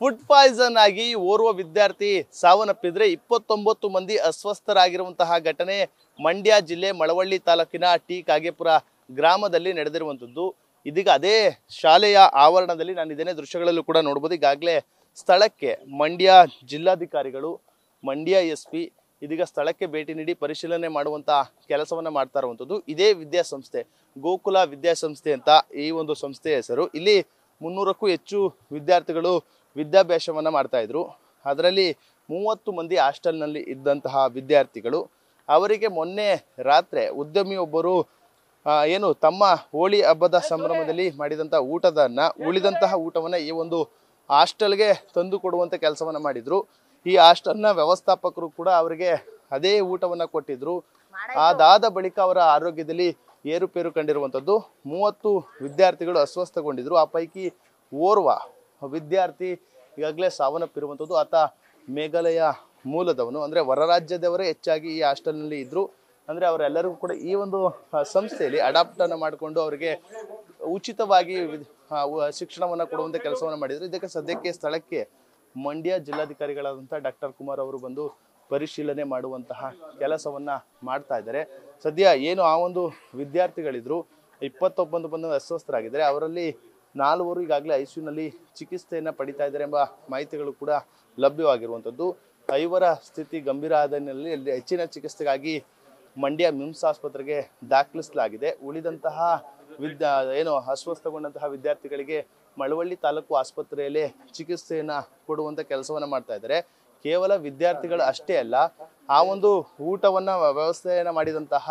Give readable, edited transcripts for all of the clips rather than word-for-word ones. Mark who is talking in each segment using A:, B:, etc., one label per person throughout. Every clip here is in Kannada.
A: ಫುಡ್ ಪಾಯ್ಸನ್ ಆಗಿ ಓರ್ವ ವಿದ್ಯಾರ್ಥಿ ಸಾವನ್ನಪ್ಪಿದ್ರೆ 29 ಮಂದಿ ಅಸ್ವಸ್ಥರಾಗಿರುವಂತಹ ಘಟನೆ ಮಂಡ್ಯ ಜಿಲ್ಲೆ ಮಳವಳ್ಳಿ ತಾಲೂಕಿನ ಟಿ ಕಾಗೇಪುರ ಗ್ರಾಮದಲ್ಲಿ ನಡೆದಿರುವಂಥದ್ದು. ಇದೀಗ ಅದೇ ಶಾಲೆಯ ಆವರಣದಲ್ಲಿ ನಾನು ಇದೇನೇ ದೃಶ್ಯಗಳಲ್ಲೂ ಕೂಡ ನೋಡ್ಬೋದು. ಈಗಾಗಲೇ ಸ್ಥಳಕ್ಕೆ ಮಂಡ್ಯ ಜಿಲ್ಲಾಧಿಕಾರಿಗಳು, ಮಂಡ್ಯ SP ಇದೀಗ ಸ್ಥಳಕ್ಕೆ ಭೇಟಿ ನೀಡಿ ಪರಿಶೀಲನೆ ಮಾಡುವಂತ ಕೆಲಸವನ್ನ ಮಾಡ್ತಾ ಇರುವಂಥದ್ದು. ಇದೇ ವಿದ್ಯಾಸಂಸ್ಥೆ ಗೋಕುಲ ವಿದ್ಯಾಸಂಸ್ಥೆ ಅಂತ ಈ ಒಂದು ಸಂಸ್ಥೆಯ ಹೆಸರು. ಇಲ್ಲಿ 300ಕ್ಕೂ ಹೆಚ್ಚು ವಿದ್ಯಾರ್ಥಿಗಳು ವಿದ್ಯಾಭ್ಯಾಸವನ್ನ ಮಾಡ್ತಾ ಇದ್ರು. ಅದರಲ್ಲಿ 30 ಮಂದಿ ಹಾಸ್ಟೆಲ್ನಲ್ಲಿ ಇದ್ದಂತಹ ವಿದ್ಯಾರ್ಥಿಗಳು, ಅವರಿಗೆ ಮೊನ್ನೆ ರಾತ್ರಿ ಉದ್ಯಮಿಯೊಬ್ಬರು ಏನು ತಮ್ಮ ಹೋಳಿ ಹಬ್ಬದ ಸಂಭ್ರಮದಲ್ಲಿ ಮಾಡಿದಂಥ ಉಳಿದಂತಹ ಊಟವನ್ನ ಈ ಒಂದು ಹಾಸ್ಟೆಲ್ಗೆ ತಂದು ಕೊಡುವಂತ ಕೆಲಸವನ್ನ ಮಾಡಿದ್ರು. ಈ ಹಾಸ್ಟೆಲ್ನ ವ್ಯವಸ್ಥಾಪಕರು ಕೂಡ ಅವರಿಗೆ ಅದೇ ಊಟವನ್ನ ಕೊಟ್ಟಿದ್ರು. ಅದಾದ ಬಳಿಕ ಅವರ ಆರೋಗ್ಯದಲ್ಲಿ ಏರುಪೇರು ಕಂಡಿರುವಂಥದ್ದು. 30 ವಿದ್ಯಾರ್ಥಿಗಳು ಅಸ್ವಸ್ಥಗೊಂಡಿದ್ರು. ಆ ಪೈಕಿ ಓರ್ವ ವಿದ್ಯಾರ್ಥಿ ಈಗಾಗಲೇ ಸಾವನ್ನಪ್ಪಿರುವಂಥದ್ದು. ಆತ ಮೇಘಾಲಯ ಮೂಲದವನು, ಅಂದ್ರೆ ಹೊರ ರಾಜ್ಯದವರೇ ಹೆಚ್ಚಾಗಿ ಈ ಹಾಸ್ಟೆಲ್ನಲ್ಲಿ ಇದ್ರು. ಅಂದ್ರೆ ಅವರೆಲ್ಲರಿಗೂ ಕೂಡ ಈ ಒಂದು ಸಂಸ್ಥೆಯಲ್ಲಿ ಅಡಾಪ್ಟ್ ಅನ್ನ ಮಾಡಿಕೊಂಡು ಅವರಿಗೆ ಉಚಿತವಾಗಿ ಶಿಕ್ಷಣವನ್ನ ಕೊಡುವಂತ ಕೆಲಸವನ್ನ ಮಾಡಿದ್ರು. ಇದಕ್ಕೆ ಸದ್ಯಕ್ಕೆ ಸ್ಥಳಕ್ಕೆ ಮಂಡ್ಯ ಜಿಲ್ಲಾಧಿಕಾರಿಗಳಾದಂತಹ ಡಾಕ್ಟರ್ ಕುಮಾರ್ ಅವರು ಬಂದು ಪರಿಶೀಲನೆ ಮಾಡುವಂತಹ ಕೆಲಸವನ್ನ ಮಾಡ್ತಾ ಇದ್ದಾರೆ. ಸದ್ಯ ಏನು ಆ ಒಂದು ವಿದ್ಯಾರ್ಥಿಗಳಿದ್ರು 29 ಮಂದಿ ಅಸ್ವಸ್ಥರಾಗಿದ್ದಾರೆ. ಅವರಲ್ಲಿ 4 ಈಗಾಗಲೇ ICUನಲ್ಲಿ ಚಿಕಿತ್ಸೆಯನ್ನ ಪಡಿತಾ ಇದ್ದಾರೆ ಎಂಬ ಮಾಹಿತಿಗಳು ಕೂಡ ಲಭ್ಯವಾಗಿರುವಂಥದ್ದು. 5ರ ಸ್ಥಿತಿ ಗಂಭೀರ ಆದ ಹಿನ್ನೆಲೆಯಲ್ಲಿ ಹೆಚ್ಚಿನ ಚಿಕಿತ್ಸೆಗಾಗಿ ಮಂಡ್ಯ ಮಿಮ್ಸ್ ಆಸ್ಪತ್ರೆಗೆ ದಾಖಲಿಸಲಾಗಿದೆ. ಉಳಿದಂತಹ ಅಸ್ವಸ್ಥಗೊಂಡಂತಹ ವಿದ್ಯಾರ್ಥಿಗಳಿಗೆ ಮಳವಳ್ಳಿ ತಾಲೂಕು ಆಸ್ಪತ್ರೆಯಲ್ಲಿ ಚಿಕಿತ್ಸೆಯನ್ನ ಕೊಡುವಂತ ಕೆಲಸವನ್ನ ಮಾಡ್ತಾ ಇದ್ದಾರೆ. ಕೇವಲ ವಿದ್ಯಾರ್ಥಿಗಳು ಅಷ್ಟೇ ಅಲ್ಲ, ಆ ಒಂದು ಊಟವನ್ನ ವ್ಯವಸ್ಥೆಯನ್ನ ಮಾಡಿದಂತಹ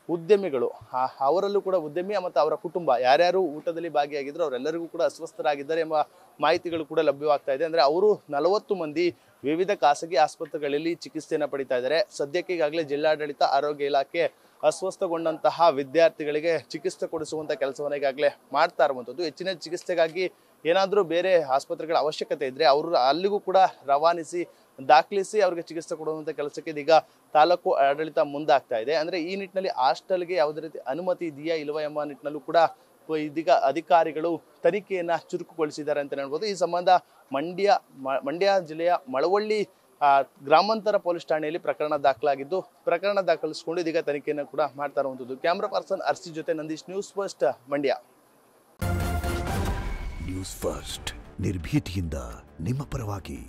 A: ಉದ್ಯಮಿಗಳು, ಅವರಲ್ಲೂ ಕೂಡ ಉದ್ಯಮಿ ಮತ್ತು ಅವರ ಕುಟುಂಬ ಯಾರ್ಯಾರು ಊಟದಲ್ಲಿ ಭಾಗಿಯಾಗಿದ್ರು ಅವರೆಲ್ಲರಿಗೂ ಕೂಡ ಅಸ್ವಸ್ಥರಾಗಿದ್ದಾರೆ ಎಂಬ ಮಾಹಿತಿಗಳು ಕೂಡ ಲಭ್ಯವಾಗ್ತಾ ಇದೆ. ಅಂದ್ರೆ ಅವರು 40 ಮಂದಿ ವಿವಿಧ ಖಾಸಗಿ ಆಸ್ಪತ್ರೆಗಳಲ್ಲಿ ಚಿಕಿತ್ಸೆಯನ್ನು ಪಡಿತಾ ಇದ್ದಾರೆ. ಸದ್ಯಕ್ಕೆ ಈಗಾಗಲೇ ಜಿಲ್ಲಾಡಳಿತ, ಆರೋಗ್ಯ ಇಲಾಖೆ ಅಸ್ವಸ್ಥಗೊಂಡಂತಹ ವಿದ್ಯಾರ್ಥಿಗಳಿಗೆ ಚಿಕಿತ್ಸೆ ಕೊಡಿಸುವಂತ ಕೆಲಸವನ್ನ ಈಗಾಗಲೇ ಮಾಡ್ತಾ ಇರುವಂಥದ್ದು. ಹೆಚ್ಚಿನ ಚಿಕಿತ್ಸೆಗಾಗಿ ಏನಾದರೂ ಬೇರೆ ಆಸ್ಪತ್ರೆಗಳ ಅವಶ್ಯಕತೆ ಇದ್ರೆ ಅವರು ಅಲ್ಲಿಗೂ ಕೂಡ ರವಾನಿಸಿ ದಾಖಲಿಸಿ ಅವರಿಗೆ ಚಿಕಿತ್ಸೆ ಕೊಡುವಂತ ಕೆಲಸಕ್ಕೆ ಇದೀಗ ತಾಲೂಕು ಆಡಳಿತ ಮುಂದಾಗ್ತಾ ಇದೆ. ಅಂದ್ರೆ ಈ ನಿಟ್ಟಿನಲ್ಲಿ ಹಾಸ್ಟೆಲ್ಗೆ ಯಾವುದೇ ರೀತಿ ಅನುಮತಿ ಇದೆಯಾ ಇಲ್ವಾ ಎಂಬ ನಿಟ್ಟಿನಲ್ಲೂ ಕೂಡ ಇದೀಗ ಅಧಿಕಾರಿಗಳು ತನಿಖೆಯನ್ನ ಚುರುಕುಗೊಳಿಸಿದ್ದಾರೆ ಅಂತ ಹೇಳ್ಬೋದು. ಈ ಸಂಬಂಧ ಮಂಡ್ಯ ಜಿಲ್ಲೆಯ ಮಳವಳ್ಳಿ ಗ್ರಾಮಾಂತರ ಪೊಲೀಸ್ ಠಾಣೆಯಲ್ಲಿ ಪ್ರಕರಣ ದಾಖಲಾಗಿದ್ದು, ಪ್ರಕರಣ ದಾಖಲಿಸಿಕೊಂಡು ಇದೀಗ ತನಿಖೆಯನ್ನು ಕೂಡ ಮಾಡ್ತಾ ಇರುವಂಥದ್ದು. ಕ್ಯಾಮ್ರಾ ಪರ್ಸನ್ ಅರ್ಸಿ ಜೊತೆ Nandish, news first Mandya.
B: News first ನಿರ್ಭೀತಿಯಿಂದ ನಿಮ್ಮ ಪರವಾಗಿ.